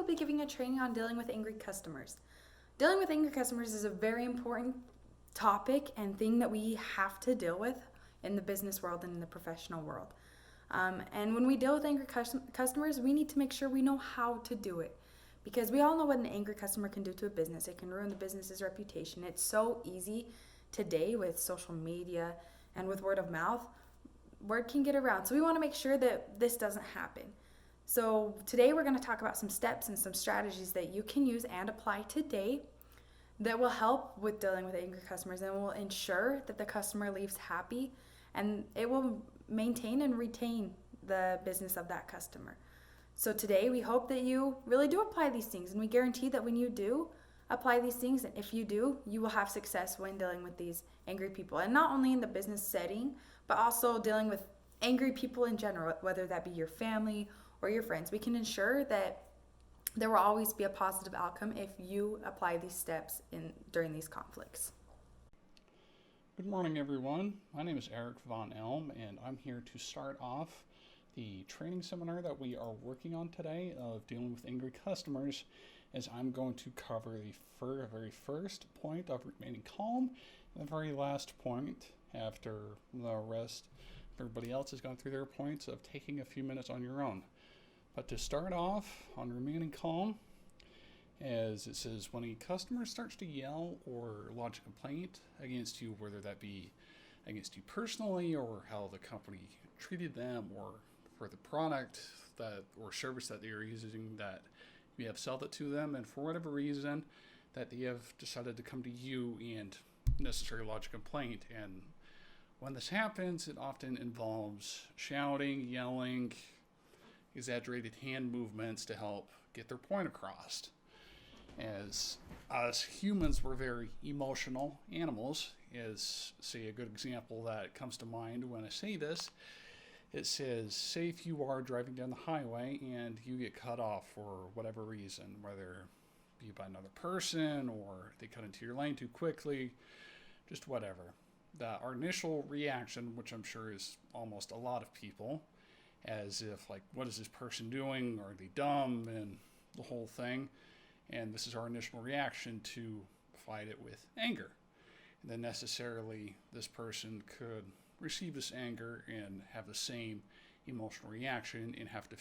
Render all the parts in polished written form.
will be giving a training on dealing with angry customers. Dealing with angry customers is a very important topic and thing that we have to deal with in the business world and in the professional world. And when we deal with angry customers, we need to make sure we know how to do it. Because we all know what an angry customer can do to a business. It can ruin the business's reputation. It's so easy today with social media and with word of mouth. Word can get around. So we want to make sure that this doesn't happen. So today we're going to talk about some steps and some strategies that you can use and apply today that will help with dealing with angry customers and will ensure that the customer leaves happy, and it will maintain and retain the business of that customer. So today we hope that you really do apply these things, and we guarantee that when you do apply these things, and if you do, you will have success when dealing with these angry people. And not only in the business setting, but also dealing with angry people in general, whether that be your family or your friends. We can ensure that there will always be a positive outcome if you apply these steps during these conflicts. Good morning, everyone. My name is Eric Von Elm, and I'm here to start off the training seminar that we are working on today of dealing with angry customers, as I'm going to cover the very first point of remaining calm and the very last point after the rest everybody else has gone through their points of taking a few minutes on your own. But to start off on remaining calm, as it says, when a customer starts to yell or lodge a complaint against you, whether that be against you personally or how the company treated them or for the product that or service that they are using, that you have sold it to them, and for whatever reason that they have decided to come to you and necessarily lodge a complaint. And when this happens, it often involves shouting, yelling, exaggerated hand movements to help get their point across. As us humans, we're very emotional animals. Is, say, a good example that comes to mind when I say this, it says, say if you are driving down the highway and you get cut off for whatever reason, whether it be by another person or they cut into your lane too quickly, just whatever. Our initial reaction, which I'm sure is almost a lot of people, as if like, what is this person doing? Are they dumb? And the whole thing. And this is our initial reaction to fight it with anger. And then necessarily this person could receive this anger and have the same emotional reaction and have to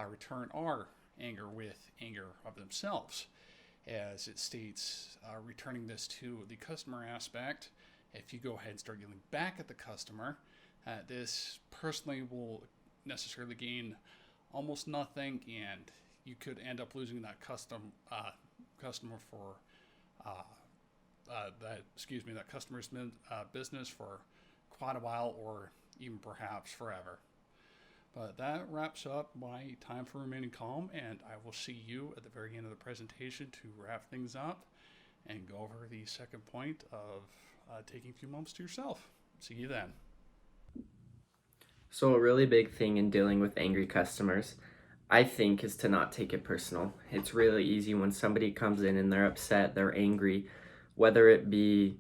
return our anger with anger of themselves. As it states, returning this to the customer aspect, if you go ahead and start yelling back at the customer, this personally will necessarily gain almost nothing, and you could end up losing that customer for that customer's business for quite a while, or even perhaps forever. But that wraps up my time for remaining calm, and I will see you at the very end of the presentation to wrap things up and go over the second point of taking a few moments to yourself. See you then. So a really big thing in dealing with angry customers, I think, is to not take it personal. It's really easy when somebody comes in and they're upset, they're angry, whether it be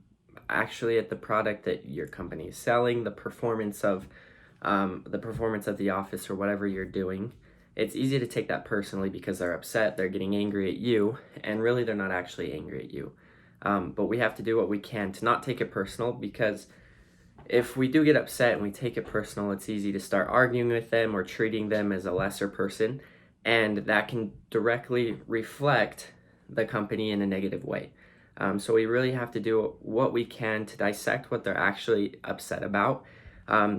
actually at the product that your company is selling, the performance of the office, or whatever you're doing. It's easy to take that personally because they're upset, they're getting angry at you, and really they're not actually angry at you. But we have to do what we can to not take it personal, because if we do get upset and we take it personal, it's easy to start arguing with them or treating them as a lesser person, and that can directly reflect the company in a negative way. So we really have to do what we can to dissect what they're actually upset about,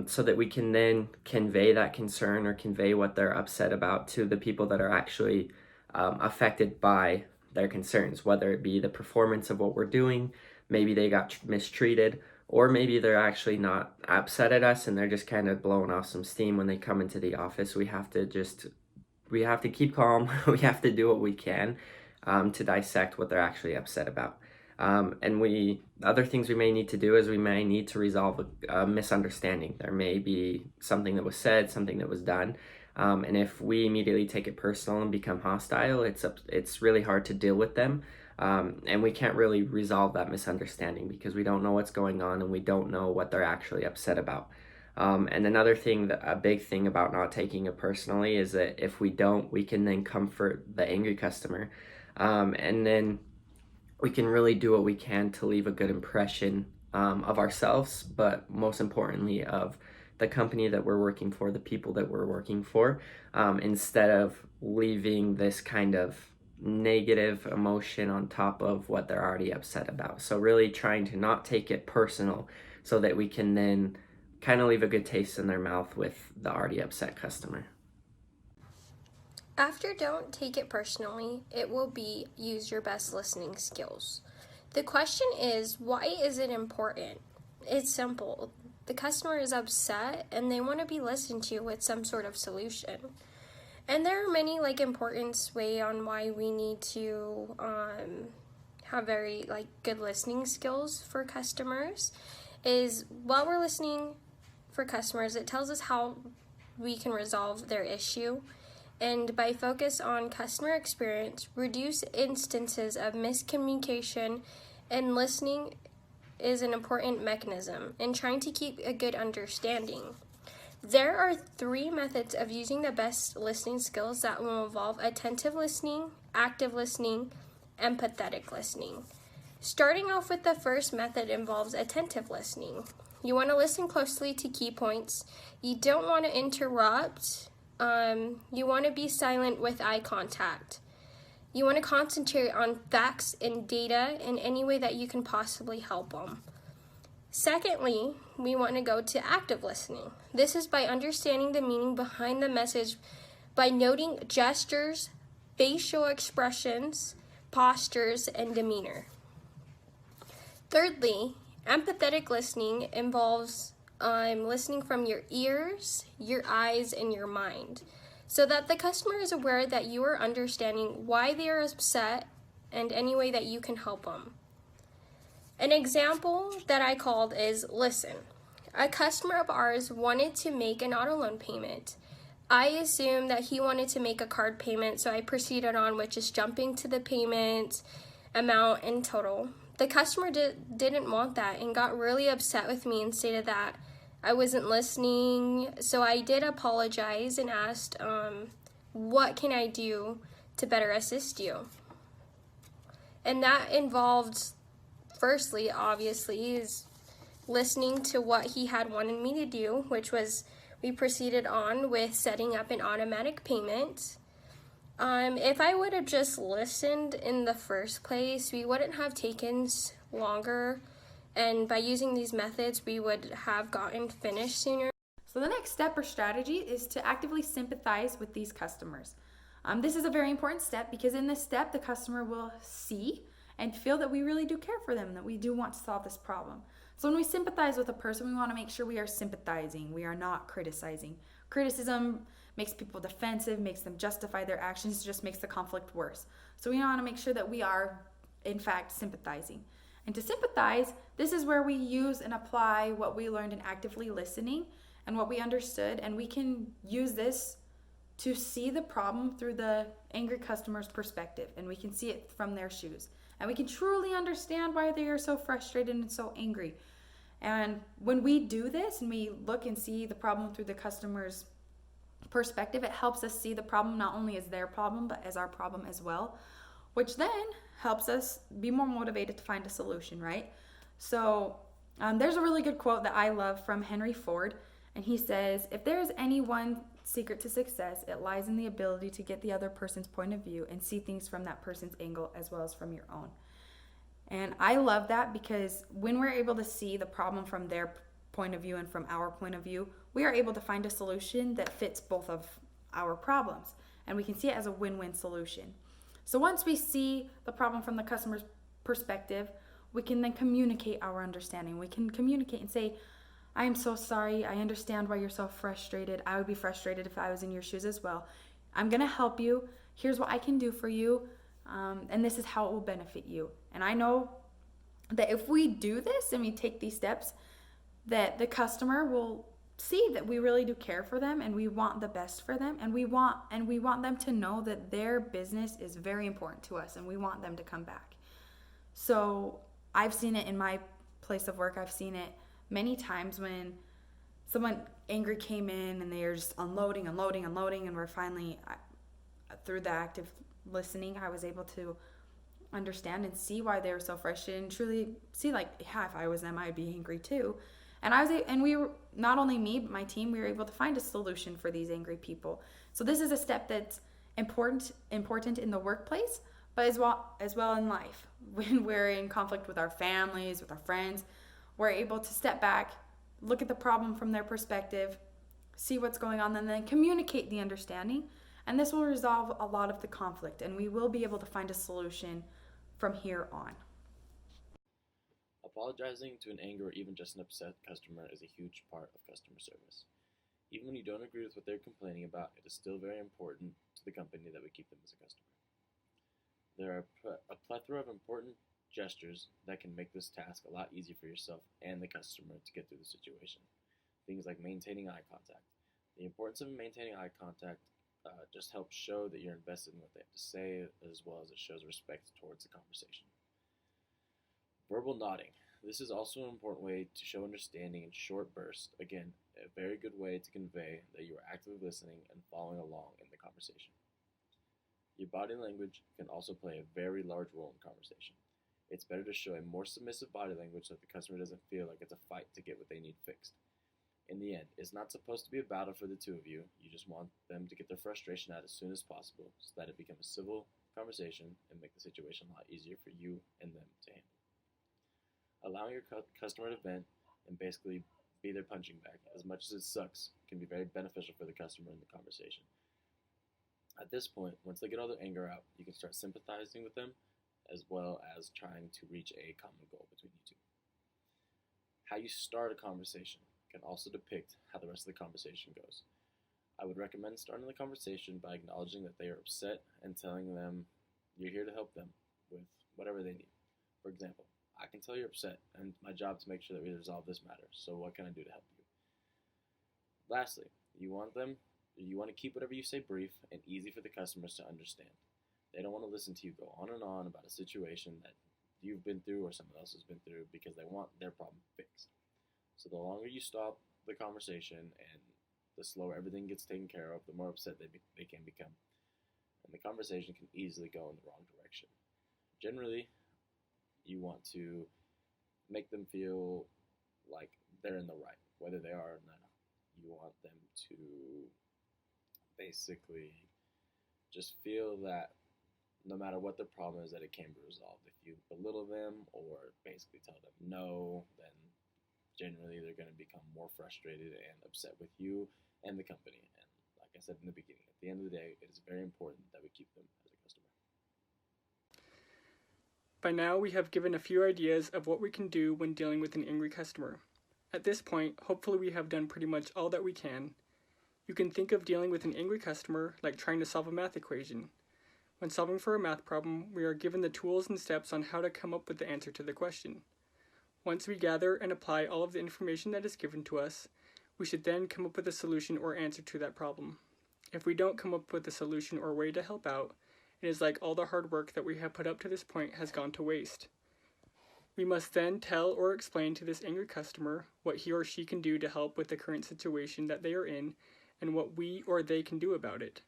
so that we can then convey that concern or convey what they're upset about to the people that are actually affected by their concerns, whether it be the performance of what we're doing, maybe they got mistreated, or maybe they're actually not upset at us and they're just kind of blowing off some steam when they come into the office. We have to keep calm. We have to do what we can to dissect what they're actually upset about. And other things we may need to do is we may need to resolve a misunderstanding. There may be something that was said, something that was done. And if we immediately take it personal and become hostile, it's really hard to deal with them. And we can't really resolve that misunderstanding because we don't know what's going on and we don't know what they're actually upset about. And another thing, a big thing about not taking it personally is that if we don't, we can then comfort the angry customer. And then we can really do what we can to leave a good impression of ourselves, but most importantly of the company that we're working for, the people that we're working for, instead of leaving this kind of negative emotion on top of what they're already upset about. So really trying to not take it personal so that we can then kind of leave a good taste in their mouth with the already upset customer. After don't take it personally, it will be use your best listening skills. The question is, why is it important? It's simple. The customer is upset and they want to be listened to with some sort of solution. And there are many important way on why we need to have very good listening skills for customers. Is while we're listening for customers, it tells us how we can resolve their issue. And by focus on customer experience, reduce instances of miscommunication, and listening is an important mechanism in trying to keep a good understanding. There are 3 methods of using the best listening skills that will involve attentive listening, active listening, empathetic listening. Starting off with the first method involves attentive listening. You want to listen closely to key points. You don't want to interrupt. You want to be silent with eye contact. You want to concentrate on facts and data in any way that you can possibly help them. Secondly, we want to go to active listening. This is by understanding the meaning behind the message by noting gestures, facial expressions, postures, and demeanor. Thirdly, empathetic listening involves listening from your ears, your eyes, and your mind, so that the customer is aware that you are understanding why they are upset and any way that you can help them. An example that I called is, listen, a customer of ours wanted to make an auto loan payment. I assumed that he wanted to make a card payment, so I proceeded on with just jumping to the payment amount in total. The customer didn't want that and got really upset with me and stated that I wasn't listening. So I did apologize and asked, what can I do to better assist you? And that involved, firstly, obviously, is listening to what he had wanted me to do, which was we proceeded on with setting up an automatic payment. If I would have just listened in the first place, we wouldn't have taken longer, and by using these methods, we would have gotten finished sooner. So the next step or strategy is to actively sympathize with these customers. This is a very important step because in this step, the customer will see and feel that we really do care for them, that we do want to solve this problem. So when we sympathize with a person, we want to make sure we are sympathizing. We are not criticizing. Criticism makes people defensive, makes them justify their actions, just makes the conflict worse. So we want to make sure that we are, in fact, sympathizing. And to sympathize, this is where we use and apply what we learned in actively listening and what we understood, and we can use this to see the problem through the angry customer's perspective, and we can see it from their shoes. And we can truly understand why they are so frustrated and so angry. And when we do this and we look and see the problem through the customer's perspective, it helps us see the problem not only as their problem, but as our problem as well, which then helps us be more motivated to find a solution, right? So there's a really good quote that I love from Henry Ford, and he says, if there is any one secret to success, it lies in the ability to get the other person's point of view and see things from that person's angle as well as from your own. And I love that because when we're able to see the problem from their point of view and from our point of view, we are able to find a solution that fits both of our problems, and we can see it as a win-win solution. So once we see the problem from the customer's perspective, we can then communicate our understanding. We can communicate and say, I am so sorry. I understand why you're so frustrated. I would be frustrated if I was in your shoes as well. I'm going to help you. Here's what I can do for you. And this is how it will benefit you. And I know that if we do this and we take these steps, that the customer will see that we really do care for them and we want the best for them, and we want them to know that their business is very important to us and we want them to come back. So I've seen it in my place of work. I've seen it many times when someone angry came in and they were just unloading, and we're finally, through the active listening, I was able to understand and see why they were so frustrated, and truly see, like, yeah, if I was them, I'd be angry too. And we were, not only me but my team, we were able to find a solution for these angry people. So this is a step that's important in the workplace, but as well in life. When we're in conflict with our families, with our friends, we're able to step back, look at the problem from their perspective, see what's going on, and then communicate the understanding. And this will resolve a lot of the conflict, and we will be able to find a solution from here on. Apologizing to an angry or even just an upset customer is a huge part of customer service. Even when you don't agree with what they're complaining about, it is still very important to the company that we keep them as a customer. There are a plethora of important gestures that can make this task a lot easier for yourself and the customer to get through the situation. Things like maintaining eye contact. The importance of maintaining eye contact just helps show that you're invested in what they have to say, as well as it shows respect towards the conversation. Verbal nodding. This is also an important way to show understanding in short bursts. Again, a very good way to convey that you are actively listening and following along in the conversation. Your body language can also play a very large role in conversation. It's better to show a more submissive body language so that the customer doesn't feel like it's a fight to get what they need fixed. In the end, it's not supposed to be a battle for the two of you. You just want them to get their frustration out as soon as possible so that it becomes a civil conversation and make the situation a lot easier for you and them to handle. Allowing your customer to vent and basically be their punching bag, as much as it sucks, can be very beneficial for the customer in the conversation. At this point, once they get all their anger out, you can start sympathizing with them, as well as trying to reach a common goal between you two. How you start a conversation can also depict how the rest of the conversation goes. I would recommend starting the conversation by acknowledging that they are upset and telling them you're here to help them with whatever they need. For example, I can tell you're upset, and it's my job to make sure that we resolve this matter, so what can I do to help you? Lastly, you want to keep whatever you say brief and easy for the customers to understand. They don't want to listen to you go on and on about a situation that you've been through or someone else has been through because they want their problem fixed. So the longer you stop the conversation and the slower everything gets taken care of, the more upset they can become. And the conversation can easily go in the wrong direction. Generally, you want to make them feel like they're in the right, whether they are or not. You want them to basically just feel that no matter what the problem is, that it can be resolved. If you belittle them or basically tell them no, then generally they're going to become more frustrated and upset with you and the company. And like I said in the beginning, at the end of the day, it is very important that we keep them as a customer. By now, we have given a few ideas of what we can do when dealing with an angry customer. At this point, hopefully we have done pretty much all that we can. You can think of dealing with an angry customer like trying to solve a math equation. When solving for a math problem, we are given the tools and steps on how to come up with the answer to the question. Once we gather and apply all of the information that is given to us, we should then come up with a solution or answer to that problem. If we don't come up with a solution or way to help out, it is like all the hard work that we have put up to this point has gone to waste. We must then tell or explain to this angry customer what he or she can do to help with the current situation that they are in and what we or they can do about it.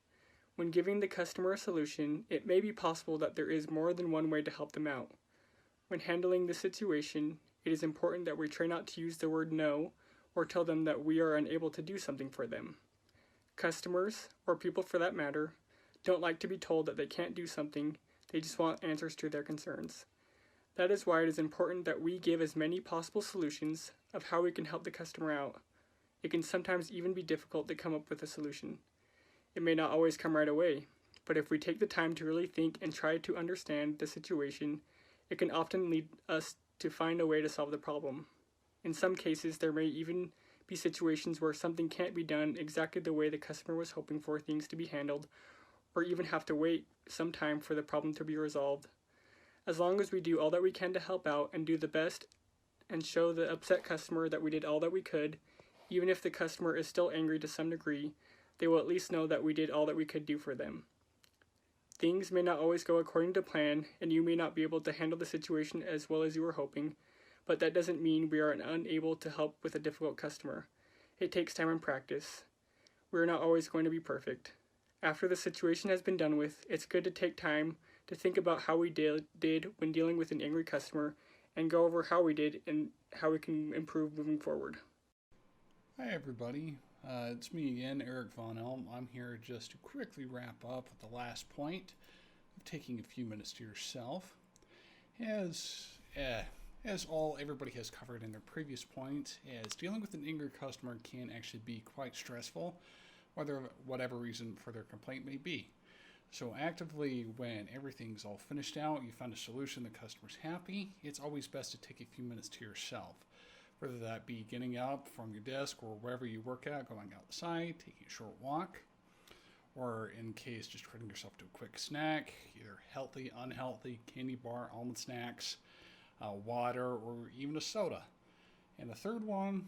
When giving the customer a solution, it may be possible that there is more than one way to help them out. When handling the situation, it is important that we try not to use the word no or tell them that we are unable to do something for them. Customers, or people for that matter, don't like to be told that they can't do something, they just want answers to their concerns. That is why it is important that we give as many possible solutions of how we can help the customer out. It can sometimes even be difficult to come up with a solution. It may not always come right away, but if we take the time to really think and try to understand the situation, it can often lead us to find a way to solve the problem. In some cases, there may even be situations where something can't be done exactly the way the customer was hoping for things to be handled, or even have to wait some time for the problem to be resolved. As long as we do all that we can to help out and do the best and show the upset customer that we did all that we could, even if the customer is still angry to some degree, they will at least know that we did all that we could do for them. Things may not always go according to plan, and you may not be able to handle the situation as well as you were hoping, but that doesn't mean we are unable to help with a difficult customer. It takes time and practice. We're not always going to be perfect. After the situation has been done with, it's good to take time to think about how we did when dealing with an angry customer and go over how we did and how we can improve moving forward. Hi everybody, it's me again, Eric Von Elm. I'm here just to quickly wrap up with the last point of taking a few minutes to yourself. As everybody has covered in their previous points, as dealing with an angry customer can actually be quite stressful, whatever reason for their complaint may be. So actively, when everything's all finished out, you find a solution, the customer's happy, it's always best to take a few minutes to yourself. Whether that be getting up from your desk or wherever you work at, going outside, taking a short walk, or in case just treating yourself to a quick snack, either healthy, unhealthy, candy bar, almond snacks, water, or even a soda. And the third one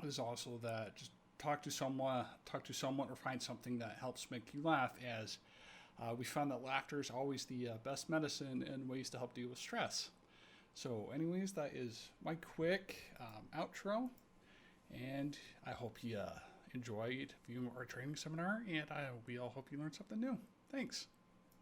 is also that just talk to someone or find something that helps make you laugh, as we found that laughter is always the best medicine and ways to help deal with stress. So anyways, that is my quick outro, and I hope you enjoyed viewing our training seminar, and we all hope you learned something new. Thanks.